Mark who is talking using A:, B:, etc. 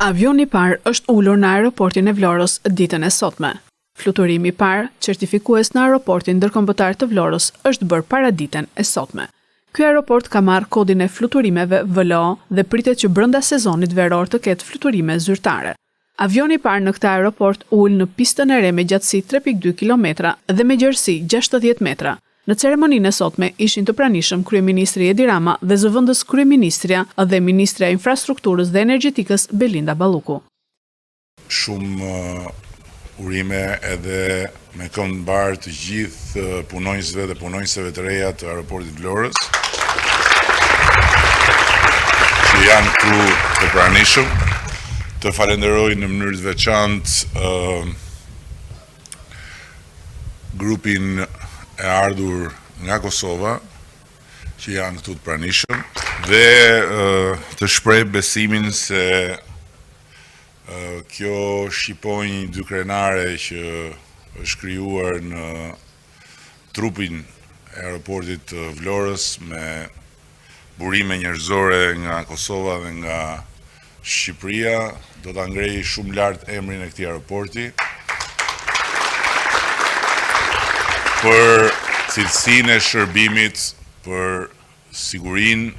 A: Avioni i parë është ulur në aeroportin e Vlorës ditën e sotme. Fluturimi i parë, certifikues në aeroportin ndërkombëtar të Vlorës, është bërë para ditën e sotme. Ky aeroport ka marrë kodin e fluturimeve VLO dhe pritet që brenda sezonit veror të ketë fluturime zyrtare. Avioni i parë në këtë aeroport ul në pistën e re me gjatësi 3.2 km dhe me gjerësi 60 metra. Në ceremoninë e sotme ishin të pranishëm kryeministri Edi Rama dhe zëvendës kryeministrja dhe ministrja e infrastrukturës dhe energjetikës Belinda Balluku.
B: Shumë urime edhe me këmbë mbar të gjithë punonjësve dhe punonjëseve të reja të aeroportit Vlorës, që janë këtu të pranishëm. Të falenderoj në mënyrë të veçantë grupin e ardhur nga Kosova, që janë këtu të pranishëm, dhe të shpreh besimin se kjo shqiponjë dykrenare që është krijuar në trupin e aeroportit të Vlorës me burime njerëzore nga Kosova dhe nga Shqipëria, do ta ngrejë shumë lart emrin e këtij aeroporti për cilësinë e shërbimit, për sigurinë